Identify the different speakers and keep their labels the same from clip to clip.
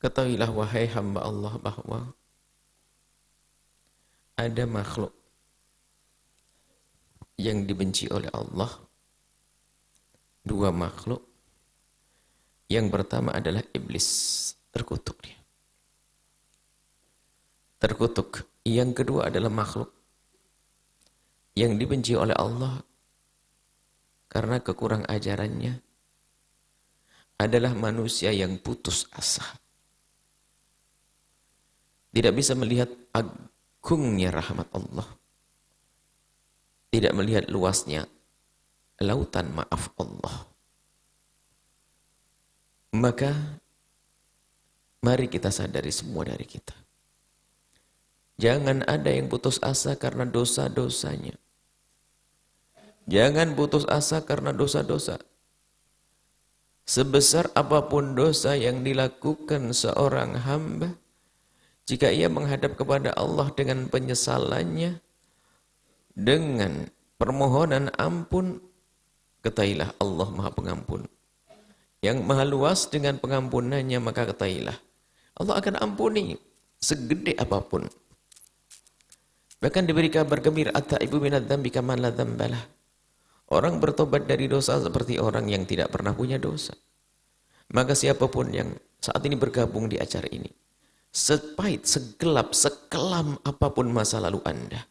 Speaker 1: Ketahuilah wahai hamba Allah bahwa ada makhluk yang dibenci oleh Allah. Dua makhluk. Yang pertama adalah iblis, terkutuk dia. Terkutuk. Yang kedua adalah makhluk yang dibenci oleh Allah karena kekurang ajarannya adalah manusia yang putus asa. Tidak bisa melihat agungnya rahmat Allah. Tidak melihat luasnya lautan maaf Allah. Maka mari kita sadari semua dari kita. Jangan ada yang putus asa karena dosa-dosanya. Jangan putus asa karena dosa-dosa. Sebesar apapun dosa yang dilakukan seorang hamba, jika ia menghadap kepada Allah dengan penyesalannya, dengan permohonan ampun, ketahuilah Allah Maha Pengampun. Yang maha luas dengan pengampunannya, maka ketahuilah Allah akan ampuni segede apapun. Bahkan diberi kabar gembira, at-taibu minadz-dzambi kaman la dzambalah. Orang bertobat dari dosa seperti orang yang tidak pernah punya dosa. Maka siapapun yang saat ini bergabung di acara ini, sepahit, segelap, sekelam apapun masa lalu Anda,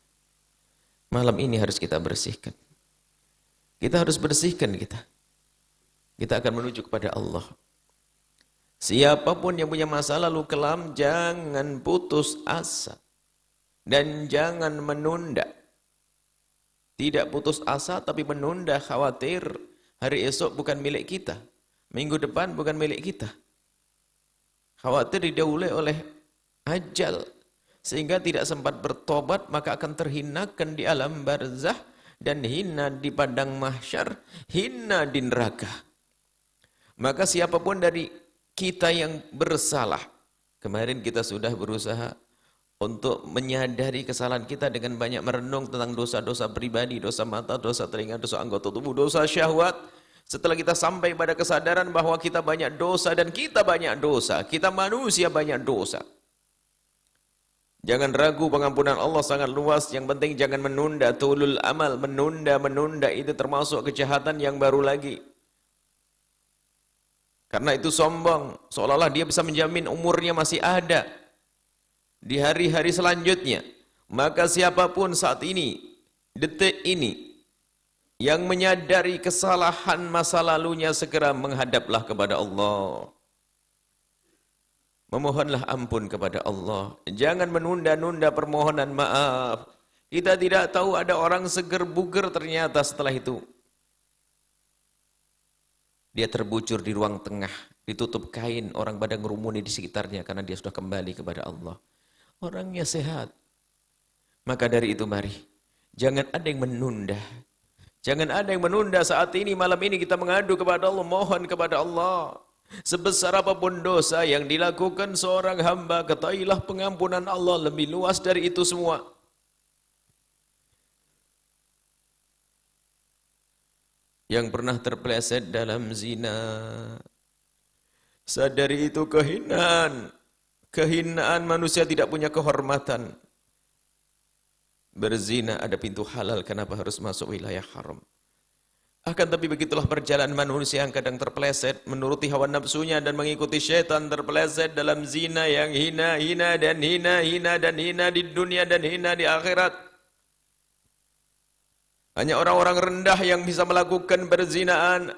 Speaker 1: malam ini harus kita bersihkan. Kita harus bersihkan kita. Kita akan menuju kepada Allah. Siapapun yang punya masa lalu kelam, jangan putus asa. Dan jangan menunda. Tidak putus asa tapi menunda, khawatir hari esok bukan milik kita. Minggu depan bukan milik kita. Khawatir didahului oleh ajal. Sehingga tidak sempat bertobat, maka akan terhinakan di alam barzah. Dan hina di padang mahsyar, hina di neraka. Maka siapapun dari kita yang bersalah, kemarin kita sudah berusaha untuk menyadari kesalahan kita dengan banyak merenung tentang dosa-dosa pribadi, dosa mata, dosa telinga, dosa anggota tubuh, dosa syahwat. Setelah kita sampai pada kesadaran bahwa kita banyak dosa dan kita banyak dosa, kita manusia banyak dosa. Jangan ragu, pengampunan Allah sangat luas. Yang penting jangan menunda, tulul amal, menunda itu termasuk kejahatan yang baru lagi. Karena itu sombong, seolah-olah dia bisa menjamin umurnya masih ada di hari-hari selanjutnya. Maka siapapun saat ini, detik ini, yang menyadari kesalahan masa lalunya, segera menghadaplah kepada Allah. Memohonlah ampun kepada Allah. Jangan menunda-nunda permohonan maaf. Kita tidak tahu ada orang seger buger ternyata setelah itu dia terbujur di ruang tengah, ditutup kain, orang pada ngerumuni di sekitarnya karena dia sudah kembali kepada Allah. Orangnya sehat. Maka dari itu mari, jangan ada yang menunda. Jangan ada yang menunda. Saat ini, malam ini kita mengadu kepada Allah, mohon kepada Allah. Sebesar apapun dosa yang dilakukan seorang hamba, ketahuilah pengampunan Allah lebih luas dari itu semua. Yang pernah terpeleset dalam zina, sadari itu kehinaan. Kehinaan, manusia tidak punya kehormatan. Berzina ada pintu halal, kenapa harus masuk wilayah haram? Akan tapi begitulah perjalanan manusia yang kadang terpeleset menuruti hawa nafsunya dan mengikuti syaitan, terpeleset dalam zina yang hina dan hina di dunia dan hina di akhirat. Hanya orang-orang rendah yang bisa melakukan perzinaan.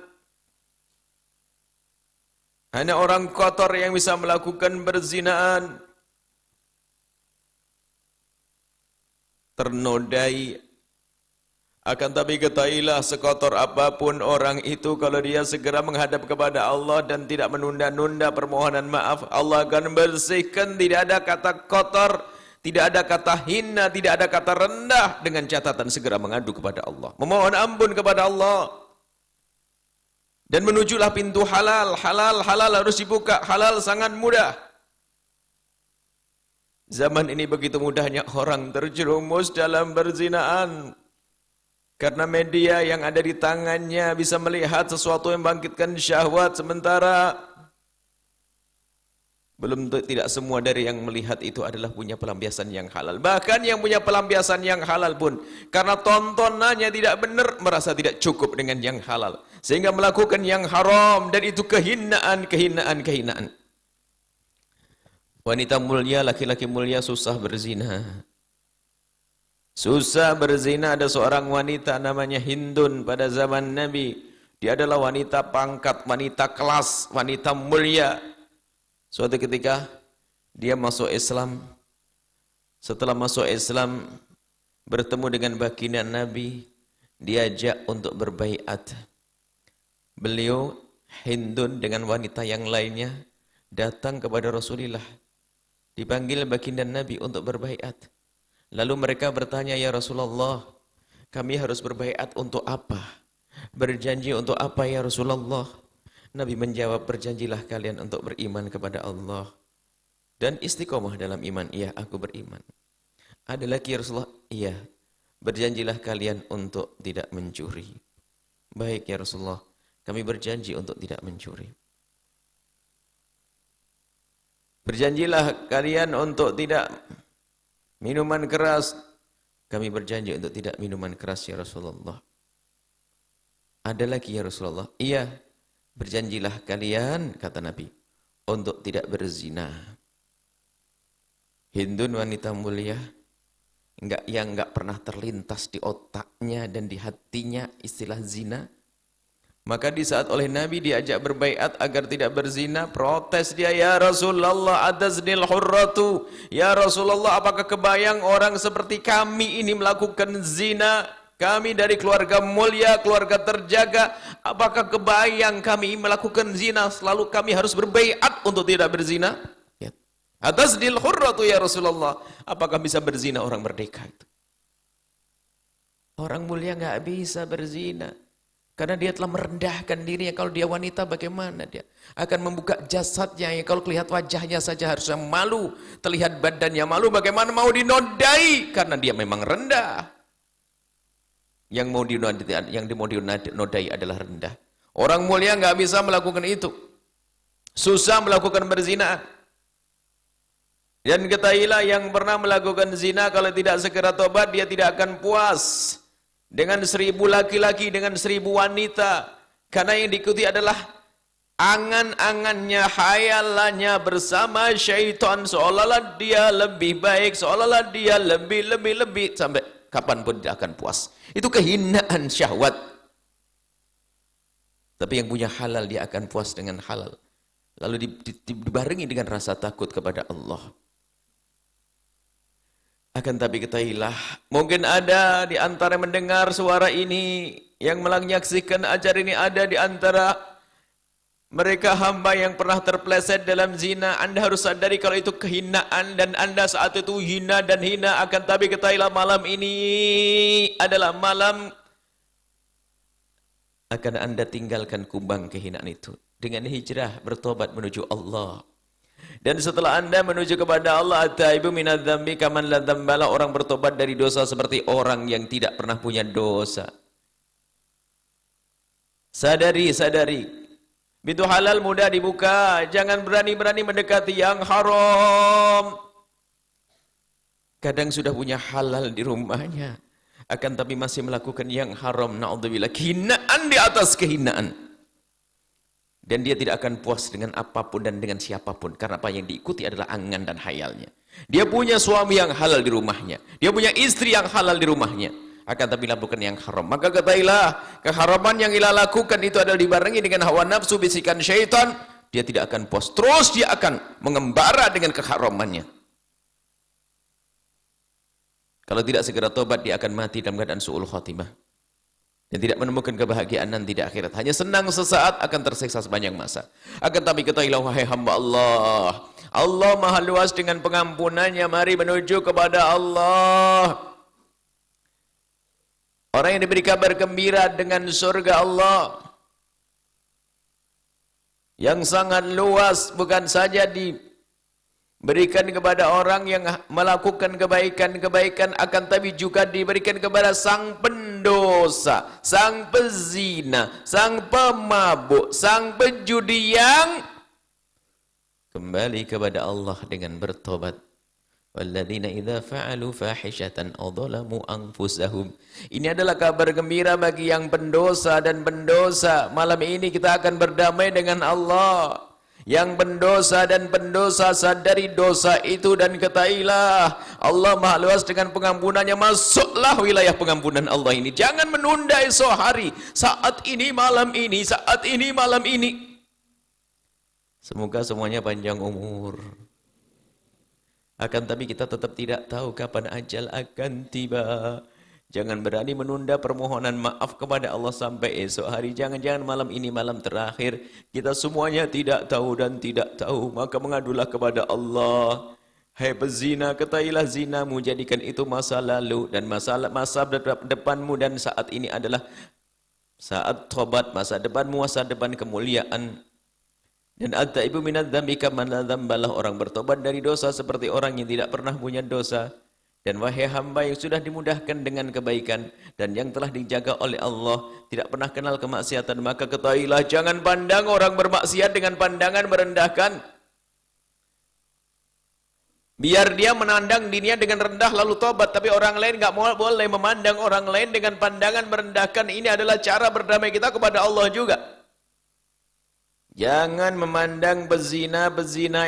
Speaker 1: Hanya orang kotor yang bisa melakukan perzinaan. Ternodai. Akan tapi ketahuilah, sekotor apapun orang itu, kalau dia segera menghadap kepada Allah dan tidak menunda-nunda permohonan maaf, Allah akan bersihkan. Tidak ada kata kotor, tidak ada kata hina, tidak ada kata rendah, dengan catatan segera mengadu kepada Allah, memohon ampun kepada Allah. Dan menujulah pintu halal. Halal harus dibuka. Halal sangat mudah. Zaman ini begitu mudahnya orang terjerumus dalam perzinaan. Karena media yang ada di tangannya bisa melihat sesuatu yang membangkitkan syahwat sementara. Tidak semua dari yang melihat itu adalah punya pelampiasan yang halal. Bahkan yang punya pelampiasan yang halal pun karena tontonannya tidak benar, merasa tidak cukup dengan yang halal, sehingga melakukan yang haram, dan itu kehinaan. Wanita mulia, laki-laki mulia susah berzina. Susah berzina. Ada seorang wanita namanya Hindun pada zaman Nabi. Dia adalah wanita pangkat, wanita kelas, wanita mulia. Suatu ketika dia masuk Islam. Setelah masuk Islam, bertemu dengan baginda Nabi, diajak untuk berbaiat. Beliau Hindun dengan wanita yang lainnya datang kepada Rasulullah. Dipanggil baginda Nabi untuk berbaiat. Lalu mereka bertanya, "Ya Rasulullah, kami harus berbaiat untuk apa? Berjanji untuk apa ya Rasulullah?" Nabi menjawab, "Berjanjilah kalian untuk beriman kepada Allah dan istiqomah dalam iman." "Iya, aku beriman." "Ada lagi ya Rasulullah?" "Iya, berjanjilah kalian untuk tidak mencuri." "Baik ya Rasulullah, kami berjanji untuk tidak mencuri." "Berjanjilah kalian untuk tidak minuman keras." "Kami berjanji untuk tidak minuman keras ya Rasulullah." "Ada lagi ya Rasulullah?" "Iya, berjanjilah kalian," kata Nabi, "untuk tidak berzina." Hindun wanita mulia, yang enggak pernah terlintas di otaknya dan di hatinya istilah zina. Maka di saat oleh Nabi diajak berbaiat agar tidak berzina, protes dia, "Ya Rasulullah, ataznil hurratu." "Ya Rasulullah, apakah kebayang orang seperti kami ini melakukan zina? Kami dari keluarga mulia, keluarga terjaga. Apakah kebayang kami melakukan zina, selalu kami harus berbaiat untuk tidak berzina?" Ya. "Ataznil hurratu ya Rasulullah." Apakah bisa berzina orang merdeka itu? Orang mulia nggak bisa berzina. Karena dia telah merendahkan dirinya. Kalau dia wanita bagaimana dia? Akan membuka jasadnya. Kalau kelihatan wajahnya saja harusnya malu. Terlihat badannya malu. Bagaimana mau dinodai? Karena dia memang rendah. Yang mau dinodai adalah rendah. Orang mulia nggak bisa melakukan itu. Susah melakukan berzina. Dan ketahuilah yang pernah melakukan zina, kalau tidak segera tobat, dia tidak akan puas dengan 1000 laki-laki, dengan 1000 wanita. Karena yang diikuti adalah angan-angannya, hayalannya bersama syaitan, seolah-olah dia lebih baik, seolah-olah dia lebih, sampai kapanpun tidak akan puas. Itu kehinaan syahwat. Tapi yang punya halal, dia akan puas dengan halal. Lalu dibarengi dengan rasa takut kepada Allah. Akan tapi ketahuilah, mungkin ada di antara mendengar suara ini, yang menyaksikan acara ini, ada di antara mereka hamba yang pernah terpleset dalam zina. Anda harus sadari kalau itu kehinaan dan Anda saat itu hina dan hina. Akan tapi ketahuilah, malam ini adalah malam akan Anda tinggalkan kubang kehinaan itu dengan hijrah bertobat menuju Allah. Dan setelah Anda menuju kepada Allah, at-taibu minadz-dzambi kaman la dzambala, orang bertobat dari dosa seperti orang yang tidak pernah punya dosa. Sadari. Pintu halal mudah dibuka, jangan berani-berani mendekati yang haram. Kadang sudah punya halal di rumahnya, akan tapi masih melakukan yang haram. Na'udzubillah, kehinaan di atas kehinaan. Dan dia tidak akan puas dengan apapun dan dengan siapapun. Karena apa yang diikuti adalah angan dan hayalnya. Dia punya suami yang halal di rumahnya. Dia punya istri yang halal di rumahnya. Akan tapi lakukan yang haram. Maka ketahuilah, keharaman yang ia lakukan itu adalah dibarengi dengan hawa nafsu, bisikan syaitan. Dia tidak akan puas. Terus dia akan mengembara dengan keharamannya. Kalau tidak segera tobat, dia akan mati dalam keadaan su'ul khotimah. Dan tidak menemukan kebahagiaan nanti di akhirat. Hanya senang sesaat, akan tersiksa sepanjang masa. Akan tapi ketahuilah, wahai hamba Allah, Allah maha luas dengan pengampunannya. Mari menuju kepada Allah. Orang yang diberi kabar gembira dengan surga Allah yang sangat luas, bukan saja diberikan kepada orang yang melakukan kebaikan-kebaikan, akan tapi juga diberikan kepada sang pendosa, sang pezina, sang pemabuk, sang penjudi yang Kembali kepada Allah dengan bertobat. Walladzina idza fa'alu fahishatan aw dhalamu anfusahum. Ini adalah kabar gembira bagi yang pendosa dan pendosa. Malam ini kita akan berdamai dengan Allah. Yang pendosa dan pendosa, sadari dosa itu dan ketahuilah Allah Maha Luas dengan pengampunannya. Masuklah wilayah pengampunan Allah ini. Jangan menunda esok hari. Saat ini malam ini, saat ini malam ini. Semoga semuanya panjang umur. Akan tapi kita tetap tidak tahu kapan ajal akan tiba. Jangan berani menunda permohonan maaf kepada Allah sampai esok hari. Jangan-jangan malam ini malam terakhir. Kita semuanya tidak tahu dan tidak tahu. Maka mengadulah kepada Allah. Hai pezina, ketahuilah zinamu, jadikan itu masa lalu. Dan masa depanmu dan saat ini adalah saat tobat. Masa depanmu, masa depan kemuliaan. Dan at-taibu minadz dzambi kaman la dzambalah, orang bertobat dari dosa seperti orang yang tidak pernah punya dosa. Dan wahai hamba yang sudah dimudahkan dengan kebaikan dan yang telah dijaga oleh Allah, tidak pernah kenal kemaksiatan, maka ketahuilah jangan pandang orang bermaksiat dengan pandangan merendahkan. Biar dia menandang dirinya dengan rendah lalu tobat, tapi orang lain enggak boleh memandang orang lain dengan pandangan merendahkan. Ini adalah cara berdamai kita kepada Allah juga. Jangan memandang bezina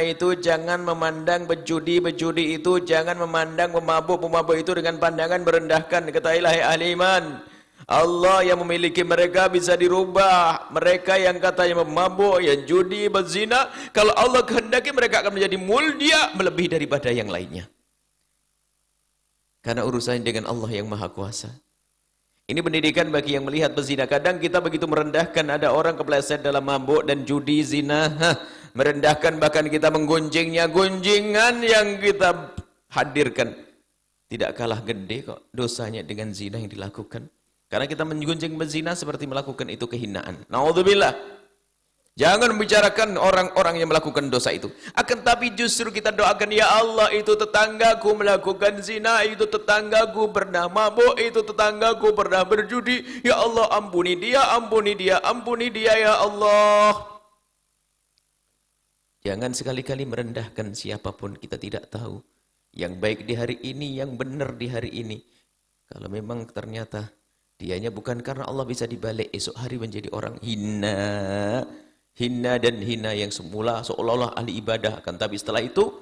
Speaker 1: itu, jangan memandang bejudi itu, jangan memandang pemabuk itu dengan pandangan merendahkan. Ketahuilah hai ahli iman, Allah yang memiliki mereka bisa dirubah. Mereka yang katanya memabuk, yang judi, bezina, kalau Allah kehendaki mereka akan menjadi mulia melebihi daripada yang lainnya. Karena urusannya dengan Allah yang Maha Kuasa. Ini pendidikan bagi yang melihat pezina. Kadang kita begitu merendahkan, ada orang kepleset dalam mabuk dan judi, zina, merendahkan, bahkan kita menggunjingnya. Gunjingan yang kita hadirkan tidak kalah gede kok dosanya dengan zina yang dilakukan. Karena kita menggunjing pezina seperti melakukan itu kehinaan. Naudzubillah. Jangan membicarakan orang-orang yang melakukan dosa itu. Akan tapi justru kita doakan, ya Allah, itu tetanggaku melakukan zina, itu tetanggaku pernah mabuk, itu tetanggaku pernah berjudi. Ya Allah, ampuni dia, ampuni dia, ampuni dia, ya Allah. Jangan sekali-kali merendahkan siapapun, kita tidak tahu. Yang baik di hari ini, yang benar di hari ini. Kalau memang ternyata dianya bukan karena Allah, bisa dibalik esok hari menjadi orang hina dan hina yang semula seolah-olah ahli ibadah, akan tapi setelah itu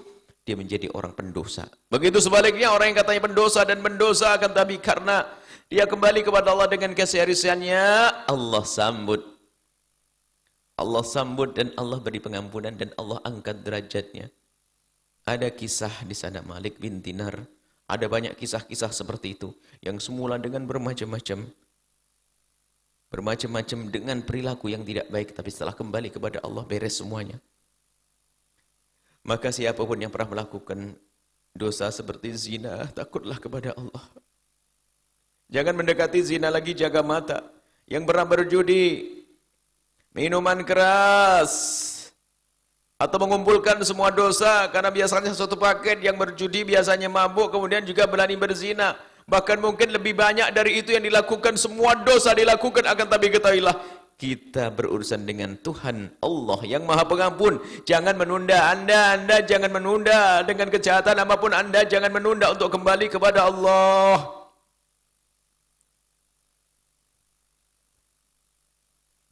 Speaker 1: dia menjadi orang pendosa. Begitu sebaliknya orang yang katanya pendosa dan mendosa, akan tapi karena dia kembali kepada Allah dengan keseriusannya, Allah sambut. Allah sambut dan Allah beri pengampunan dan Allah angkat derajatnya. Ada kisah di sana Malik bin Dinar. Ada banyak kisah-kisah seperti itu yang semula dengan bermacam-macam dengan perilaku yang tidak baik, tapi setelah kembali kepada Allah beres semuanya. Maka siapapun yang pernah melakukan dosa seperti zina, takutlah kepada Allah. Jangan mendekati zina lagi, jaga mata. Yang pernah berjudi, minuman keras, atau mengumpulkan semua dosa, karena biasanya satu paket yang berjudi biasanya mabuk, kemudian juga berani berzina. Bahkan mungkin lebih banyak dari itu yang dilakukan, semua dosa dilakukan, akan tapi ketahuilah kita berurusan dengan Tuhan Allah yang Maha Pengampun. Jangan menunda, Anda jangan menunda dengan kejahatan apapun, Anda jangan menunda untuk kembali kepada Allah.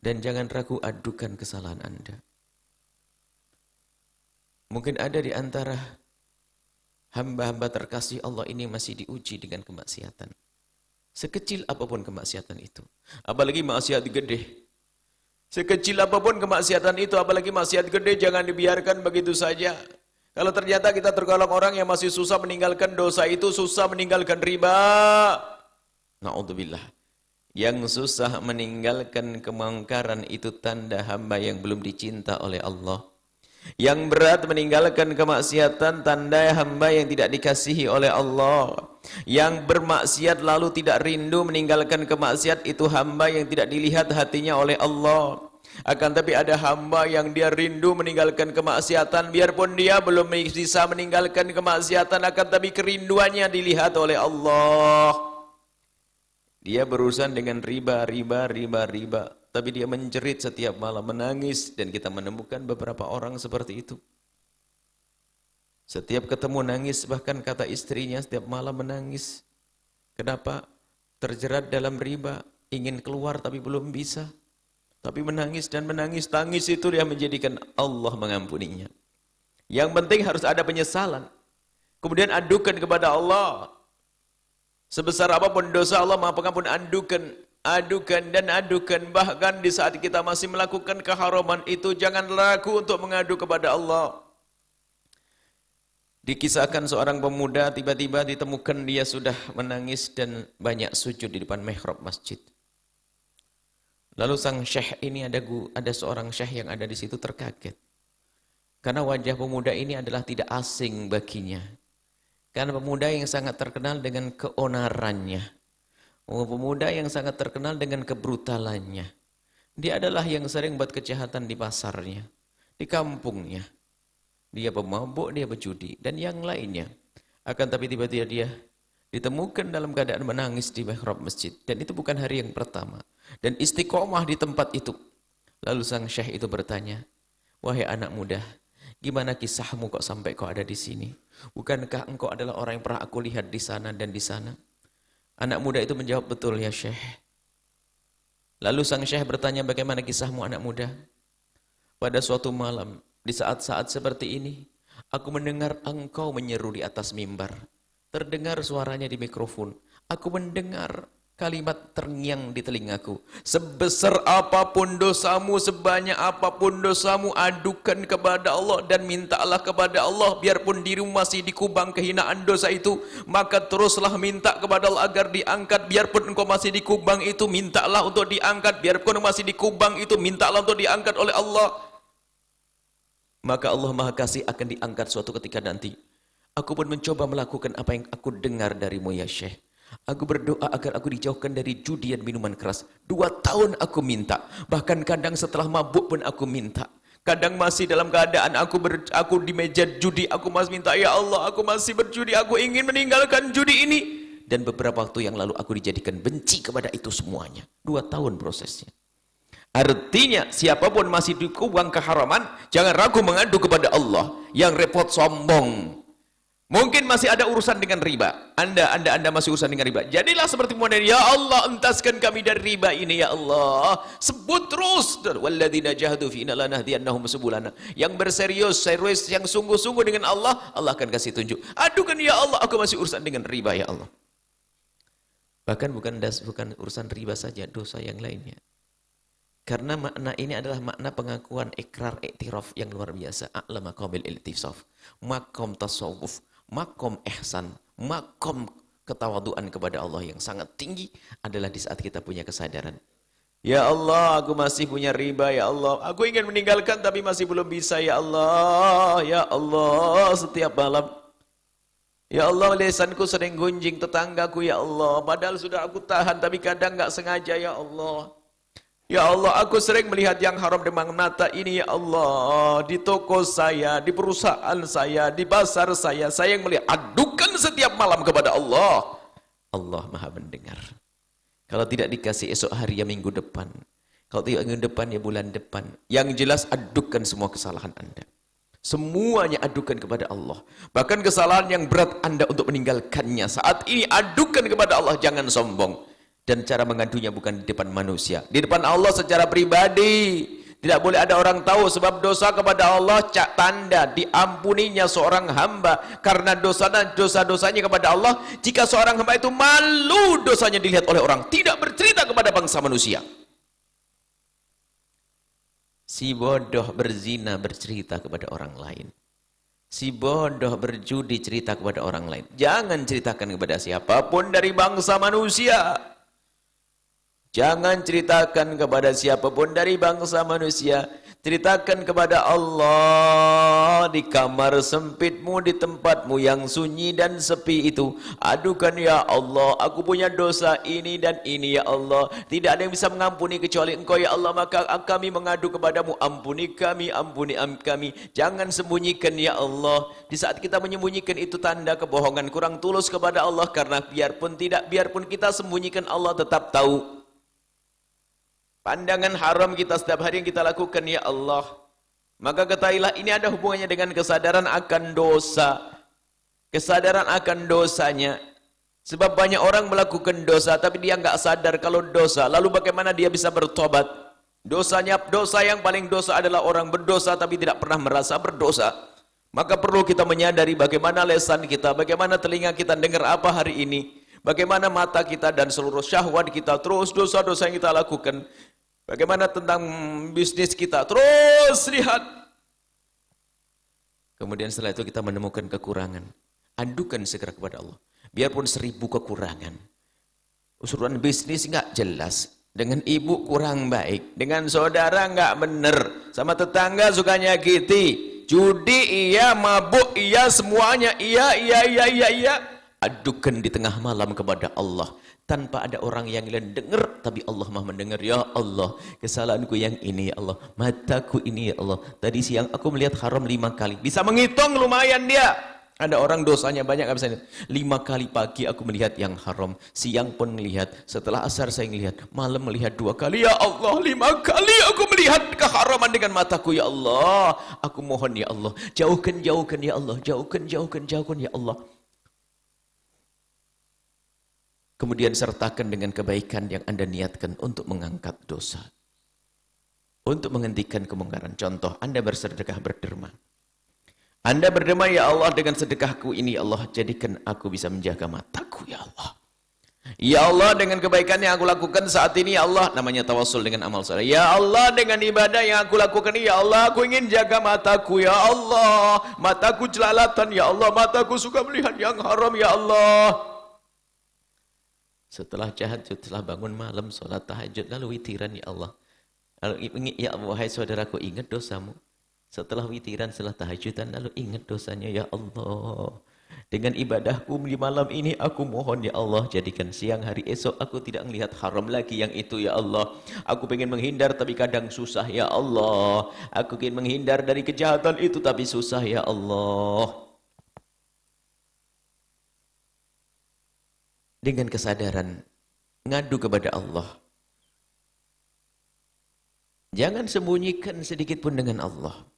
Speaker 1: Dan jangan ragu adukan kesalahan Anda. Mungkin ada di antara hamba-hamba terkasih Allah ini masih diuji dengan kemaksiatan. Sekecil apapun kemaksiatan itu. Apalagi maksiat gede. Sekecil apapun kemaksiatan itu, apalagi maksiat gede, jangan dibiarkan begitu saja. Kalau ternyata kita tergolong orang yang masih susah meninggalkan dosa itu, susah meninggalkan riba. Na'udzubillah. Yang susah meninggalkan kemungkaran itu tanda hamba yang belum dicinta oleh Allah. Yang berat meninggalkan kemaksiatan tanda hamba yang tidak dikasihi oleh Allah. Yang bermaksiat lalu tidak rindu meninggalkan kemaksiat itu hamba yang tidak dilihat hatinya oleh Allah. Akan tapi ada hamba yang dia rindu meninggalkan kemaksiatan, biarpun dia belum bisa meninggalkan kemaksiatan, akan tapi kerinduannya dilihat oleh Allah. Dia berurusan dengan riba, tapi dia menjerit setiap malam, menangis, dan kita menemukan beberapa orang seperti itu. Setiap ketemu nangis, bahkan kata istrinya setiap malam menangis. Kenapa? Terjerat dalam riba, ingin keluar tapi belum bisa. Tapi menangis dan menangis, tangis itu dia menjadikan Allah mengampuninya. Yang penting harus ada penyesalan. Kemudian adukan kepada Allah. Sebesar apapun dosa Allah Maha Pengampun, adukan dan adukan. Bahkan di saat kita masih melakukan keharaman itu, jangan ragu untuk mengadu kepada Allah. Dikisahkan seorang pemuda tiba-tiba ditemukan dia sudah menangis dan banyak sujud di depan mihrab masjid. Lalu sang syekh ini ada seorang syekh yang ada di situ terkaget. Karena wajah pemuda ini adalah tidak asing baginya. Karena pemuda yang sangat terkenal dengan keonarannya. Pemuda yang sangat terkenal dengan kebrutalannya. Dia adalah yang sering buat kejahatan di pasarnya, di kampungnya. Dia pemabuk, dia berjudi, dan yang lainnya. Akan tapi tiba-tiba dia ditemukan dalam keadaan menangis di mihrab masjid. Dan itu bukan hari yang pertama. Dan istiqomah di tempat itu. Lalu sang syekh itu bertanya, wahai anak muda, gimana kisahmu kok sampai kau ada di sini? Bukankah engkau adalah orang yang pernah aku lihat di sana dan di sana? Anak muda itu menjawab, betul ya syekh. Lalu sang syekh bertanya, bagaimana kisahmu anak muda? Pada suatu malam, di saat-saat seperti ini, aku mendengar engkau menyeru di atas mimbar. Terdengar suaranya di mikrofon. Aku mendengar kalimat terngiang di telingaku. Sebesar apapun dosamu, sebanyak apapun dosamu, adukan kepada Allah dan mintalah kepada Allah. Biarpun dirimu masih dikubang kehinaan dosa itu, maka teruslah minta kepada Allah agar diangkat. Biarpun engkau masih dikubang itu, mintalah untuk diangkat. Biarpun masih dikubang itu, mintalah untuk diangkat oleh Allah. Maka Allah Maha Kasih akan diangkat suatu ketika nanti. Aku pun mencoba melakukan apa yang aku dengar darimu ya Syekh. Aku berdoa agar aku dijauhkan dari judi dan minuman keras. 2 tahun aku minta. Bahkan kadang setelah mabuk pun aku minta. Kadang masih dalam keadaan aku di meja judi, aku masih minta, ya Allah, aku masih berjudi, aku ingin meninggalkan judi ini. Dan beberapa waktu yang lalu aku dijadikan benci kepada itu semuanya. 2 tahun prosesnya. Artinya siapapun masih dikubang keharaman, jangan ragu mengadu kepada Allah. Yang repot sombong. Mungkin masih ada urusan dengan riba. Anda masih urusan dengan riba. Jadilah seperti model, ya Allah, entaskan kami dari riba ini ya Allah. Sebut terus. Walladzina jahadu fina lanahdiyannahum subulana. Yang serius yang sungguh-sungguh dengan Allah, Allah akan kasih tunjuk. Adukan ya Allah, aku masih urusan dengan riba ya Allah. Bahkan bukan urusan riba saja, dosa yang lainnya. Karena makna ini adalah makna pengakuan ikrar iktiraf yang luar biasa. A'la maqamil iltifsaf, makom tasawuf, makom ihsan, makom ketawaduan kepada Allah yang sangat tinggi adalah di saat kita punya kesadaran. Ya Allah, aku masih punya riba ya Allah. Aku ingin meninggalkan tapi masih belum bisa ya Allah. Ya Allah, setiap malam. Ya Allah, lisanku sering gunjing tetanggaku ya Allah. Padahal sudah aku tahan tapi kadang nggak sengaja ya Allah. Ya Allah, aku sering melihat yang haram dengan mata ini ya Allah. Di toko saya, di perusahaan saya, di pasar saya yang melihat. Adukan setiap malam kepada Allah. Allah Maha mendengar. Kalau tidak dikasih esok hari ya minggu depan. Kalau tidak minggu depan ya bulan depan. Yang jelas adukan semua kesalahan Anda. Semuanya adukan kepada Allah. Bahkan kesalahan yang berat Anda untuk meninggalkannya. Saat ini adukan kepada Allah, jangan sombong. Dan cara mengadunya bukan di depan manusia, di depan Allah secara pribadi. Tidak boleh ada orang tahu, sebab dosa kepada Allah cak tanda diampuninya seorang hamba karena dosa-dosanya kepada Allah. Jika seorang hamba itu malu dosanya dilihat oleh orang, tidak bercerita kepada bangsa manusia. Si bodoh berzina bercerita kepada orang lain. Si bodoh berjudi cerita kepada orang lain. Jangan ceritakan kepada siapapun dari bangsa manusia. Jangan ceritakan kepada siapapun dari bangsa manusia. Ceritakan kepada Allah di kamar sempitmu, di tempatmu yang sunyi dan sepi itu. Adukan ya Allah, aku punya dosa ini dan ini ya Allah. Tidak ada yang bisa mengampuni kecuali Engkau ya Allah. Maka kami mengadu kepadamu, ampuni kami, ampuni kami. Jangan sembunyikan ya Allah. Di saat kita menyembunyikan itu tanda kebohongan, kurang tulus kepada Allah. Karena biarpun kita sembunyikan, Allah tetap tahu. Pandangan haram kita setiap hari yang kita lakukan ya Allah. Maka ketahuilah ini ada hubungannya dengan kesadaran akan dosa. Kesadaran akan dosanya. Sebab banyak orang melakukan dosa tapi dia nggak sadar kalau dosa. Lalu bagaimana dia bisa bertobat? Dosa yang paling dosa adalah orang berdosa tapi tidak pernah merasa berdosa. Maka perlu kita menyadari bagaimana lesan kita, bagaimana telinga kita dengar apa hari ini, bagaimana mata kita dan seluruh syahwat kita, terus dosa-dosa yang kita lakukan. Bagaimana tentang bisnis kita, terus lihat. Kemudian setelah itu kita menemukan kekurangan. Adukan segera kepada Allah. Biarpun 1000 kekurangan. Usuran bisnis nggak jelas. Dengan ibu kurang baik. Dengan saudara nggak bener. Sama tetangga suka nyakiti. Judi iya, mabuk iya, semuanya iya. Adukan di tengah malam kepada Allah. Tanpa ada orang yang lain dengar. Tapi Allah maha mendengar. Ya Allah, kesalahanku yang ini ya Allah. Mataku ini ya Allah. Tadi siang aku melihat haram 5 kali. Bisa menghitung lumayan dia. Ada orang dosanya banyak, gak bisa lihat. 5 kali pagi aku melihat yang haram. Siang pun melihat. Setelah asar saya melihat. Malam melihat 2 kali. Ya Allah, 5 kali aku melihat keharaman dengan mataku. Ya Allah, aku mohon ya Allah. Jauhkan ya Allah. Jauhkan ya Allah. Kemudian sertakan dengan kebaikan yang Anda niatkan untuk mengangkat dosa. Untuk menghentikan kemungkaran. Contoh, Anda bersedekah berderma. Anda berderma, ya Allah, dengan sedekahku ini, ya Allah, jadikan aku bisa menjaga mataku, ya Allah. Ya Allah, dengan kebaikan yang aku lakukan saat ini, ya Allah, namanya tawasul dengan amal saleh. Ya Allah, dengan ibadah yang aku lakukan ini, ya Allah, aku ingin jaga mataku, ya Allah. Mataku jelalatan, ya Allah, mataku suka melihat yang haram, ya Allah. Setelah tahajud, setelah bangun malam, sholat tahajud, lalu witiran, ya Allah. Lalu, ya Allah, wahai saudaraku, ingat dosamu. Setelah witiran, setelah tahajudan, lalu ingat dosanya, ya Allah. Dengan ibadahku di malam ini, aku mohon, ya Allah, jadikan siang hari esok, aku tidak melihat haram lagi yang itu, ya Allah. Aku ingin menghindar, tapi kadang susah, ya Allah. Aku ingin menghindar dari kejahatan itu, tapi susah, ya Allah. Dengan kesadaran, ngadu kepada Allah. Jangan sembunyikan sedikit pun dengan Allah.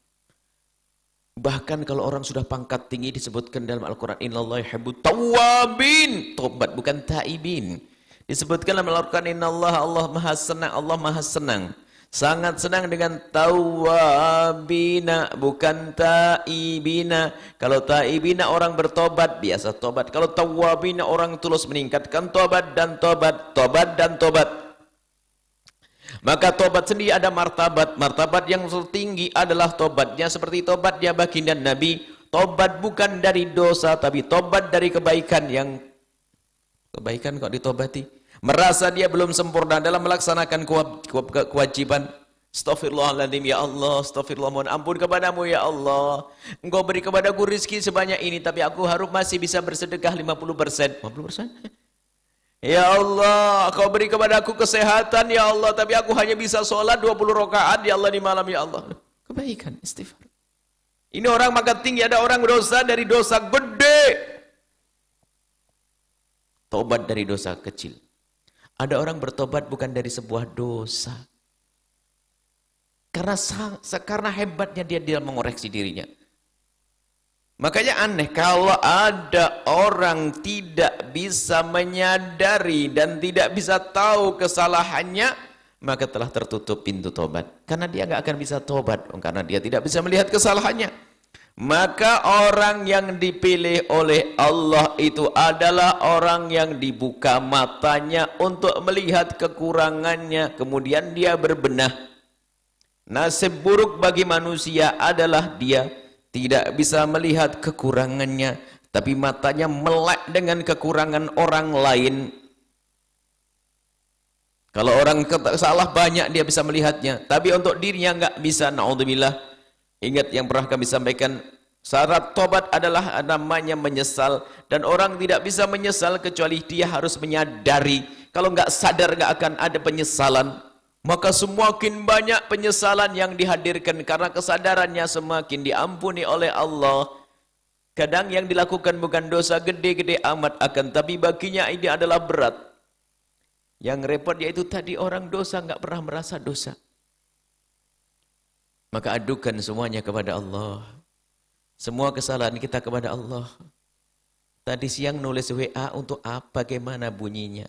Speaker 1: Bahkan kalau orang sudah pangkat tinggi disebutkan dalam Al-Quran, Innallaha yuhibbut tawwabin, tobat bukan taibin. Disebutkan dalam Al-Quran, Innallaha, Allah maha senang, Allah maha senang. Sangat senang dengan tawwabina, bukan taibina. Kalau taibina orang bertobat, biasa tobat. Kalau tawwabina orang tulus meningkatkan tobat dan tobat, tobat dan tobat. Maka tobat sendiri ada martabat. Martabat yang tertinggi adalah tobatnya seperti tobatnya baginda Nabi. Tobat bukan dari dosa, tapi tobat dari kebaikan. Yang kebaikan kok ditobati? Merasa dia belum sempurna dalam melaksanakan kewajiban. Astaghfirullahaladzim, ya Allah. Astaghfirullah, mohon ampun kepadamu, ya Allah. Engkau beri kepadaku rizki sebanyak ini, tapi aku harus masih bisa bersedekah 50%. 50%? Ya Allah, kau beri kepada aku kesehatan, ya Allah, tapi aku hanya bisa sholat 20 rakaat, ya Allah, di malam, ya Allah. Kebaikan, istighfar. Ini orang makan tinggi, ada orang dosa dari dosa gede. Tobat dari dosa kecil. Ada orang bertobat bukan dari sebuah dosa. Karena hebatnya dia mengoreksi dirinya. Makanya aneh kalau ada orang tidak bisa menyadari dan tidak bisa tahu kesalahannya, maka telah tertutup pintu tobat. Karena dia nggak akan bisa tobat, karena dia tidak bisa melihat kesalahannya. Maka orang yang dipilih oleh Allah itu adalah orang yang dibuka matanya untuk melihat kekurangannya, kemudian dia berbenah. Nasib buruk bagi manusia adalah dia tidak bisa melihat kekurangannya, tapi matanya melek dengan kekurangan orang lain. Kalau orang salah banyak dia bisa melihatnya, tapi untuk dirinya enggak bisa. Naudzubillah. Ingat yang pernah kami sampaikan, syarat tobat adalah namanya menyesal, dan orang tidak bisa menyesal kecuali dia harus menyadari. Kalau enggak sadar enggak akan ada penyesalan. Maka semakin banyak penyesalan yang dihadirkan karena kesadarannya semakin diampuni oleh Allah. Kadang yang dilakukan bukan dosa gede-gede amat, akan tapi baginya ini adalah berat. Yang repot yaitu tadi orang dosa nggak pernah merasa dosa. Maka adukan semuanya kepada Allah. Semua kesalahan kita kepada Allah. Tadi siang nulis WA untuk apa, bagaimana bunyinya.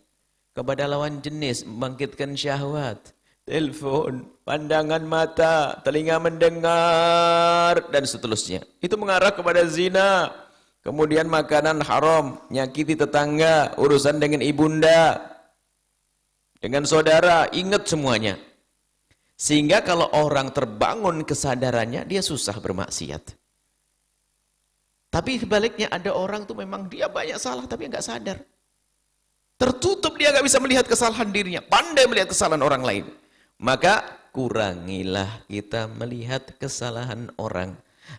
Speaker 1: Kepada lawan jenis, membangkitkan syahwat. Telepon, pandangan mata, telinga mendengar, dan seterusnya. Itu mengarah kepada zina. Kemudian makanan haram, nyakiti tetangga, urusan dengan ibunda, dengan saudara, ingat semuanya. Sehingga kalau orang terbangun kesadarannya, dia susah bermaksiat. Tapi sebaliknya ada orang tuh memang dia banyak salah tapi nggak sadar. Tertutup, dia nggak bisa melihat kesalahan dirinya, pandai melihat kesalahan orang lain. Maka kurangilah kita melihat kesalahan orang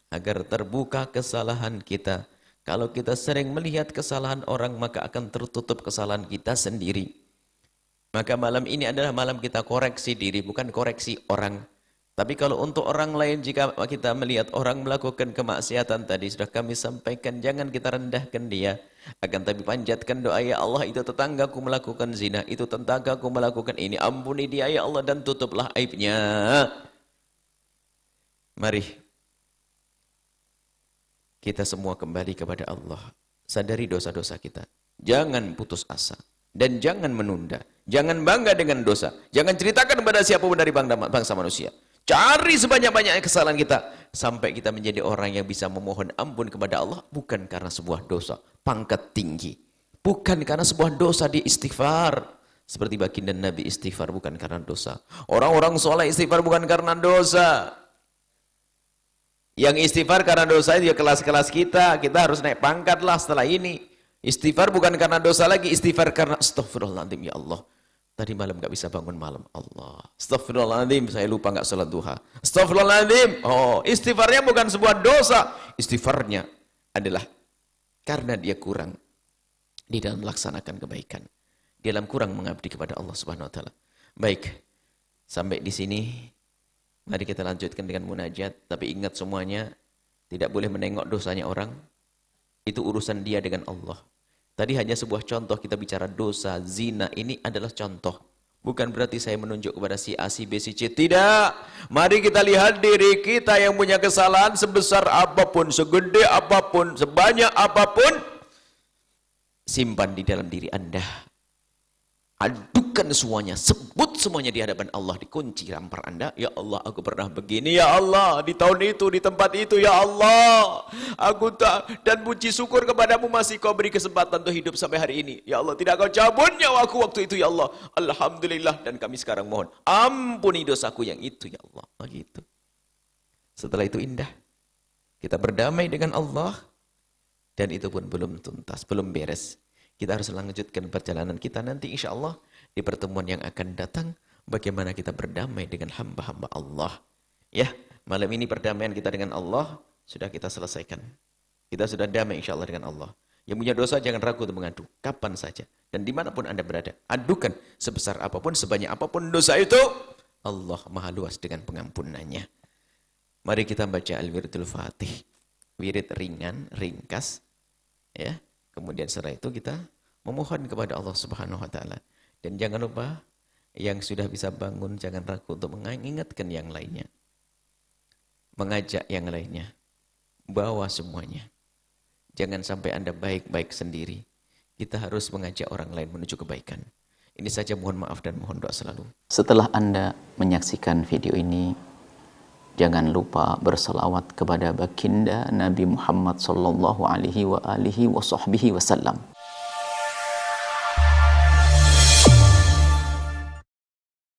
Speaker 1: agar terbuka kesalahan kita. Kalau kita sering melihat kesalahan orang, maka akan tertutup kesalahan kita sendiri. Maka malam ini adalah malam kita koreksi diri, bukan koreksi orang. Tapi kalau untuk orang lain, jika kita melihat orang melakukan kemaksiatan tadi, sudah kami sampaikan, jangan kita rendahkan dia. Akan tapi panjatkan doa, ya Allah, itu tetanggaku melakukan zina, itu tetanggaku melakukan ini, ampuni dia ya Allah, dan tutuplah aibnya. Mari kita semua kembali kepada Allah. Sadari dosa-dosa kita. Jangan putus asa. Dan jangan menunda. Jangan bangga dengan dosa. Jangan ceritakan kepada siapapun dari bangsa manusia. Cari sebanyak-banyaknya kesalahan kita. Sampai kita menjadi orang yang bisa memohon ampun kepada Allah. Bukan karena sebuah dosa. Pangkat tinggi. Bukan karena sebuah dosa di istighfar. Seperti baginda Nabi istighfar bukan karena dosa. Orang-orang soleh istighfar bukan karena dosa. Yang istighfar karena dosa itu ya kelas-kelas kita. Kita harus naik pangkat lah setelah ini. Istighfar bukan karena dosa lagi. Istighfar karena astaghfirullahaladzim ya Allah. Tadi malam gak bisa bangun malam. Allah. Astaghfirullahaladzim, saya lupa gak salat duha. Astaghfirullahaladzim. Oh, istighfarnya bukan sebuah dosa. Istighfarnya adalah karena dia kurang di dalam melaksanakan kebaikan. Di dalam kurang mengabdi kepada Allah Subhanahu wa taala. Baik. Sampai di sini mari kita lanjutkan dengan munajat, tapi ingat semuanya tidak boleh menengok dosanya orang. Itu urusan dia dengan Allah. Tadi hanya sebuah contoh, kita bicara dosa, zina, ini adalah contoh. Bukan berarti saya menunjuk kepada si A, si B, si C. Tidak. Mari kita lihat diri kita yang punya kesalahan sebesar apapun, segede apapun, sebanyak apapun. Simpan di dalam diri Anda. Adukan semuanya, sebut semuanya di hadapan Allah, dikunci rampar Anda. Ya Allah, aku pernah begini, ya Allah, di tahun itu, di tempat itu, ya Allah, aku tak, dan puji syukur kepadamu masih kau beri kesempatan untuk hidup sampai hari ini. Ya Allah, tidak kau cabut nyawaku waktu itu, ya Allah. Alhamdulillah, dan kami sekarang mohon, ampuni dosaku yang itu, ya Allah. Begitu. Setelah itu indah. Kita berdamai dengan Allah, dan itu pun belum tuntas, belum beres. Kita harus lanjutkan perjalanan kita nanti insya Allah di pertemuan yang akan datang. Bagaimana kita berdamai dengan hamba-hamba Allah. Ya, malam ini perdamaian kita dengan Allah sudah kita selesaikan. Kita sudah damai insya Allah dengan Allah. Yang punya dosa jangan ragu untuk mengadu. Kapan saja. Dan dimanapun Anda berada. Adukan sebesar apapun, sebanyak apapun dosa itu. Allah maha luas dengan pengampunannya. Mari kita baca Al-Wiridul Fatih. Wirid ringan, ringkas. Ya. Kemudian setelah itu kita memohon kepada Allah Subhanahu wa taala. Dan jangan lupa yang sudah bisa bangun jangan ragu untuk mengingatkan yang lainnya. Mengajak yang lainnya. Bawa semuanya. Jangan sampai Anda baik-baik sendiri. Kita harus mengajak orang lain menuju kebaikan. Ini saja, mohon maaf dan mohon doa selalu. Setelah Anda menyaksikan video ini, jangan lupa berselawat kepada baginda Nabi Muhammad sallallahu alaihi wa alihi wa sahbihi wasallam.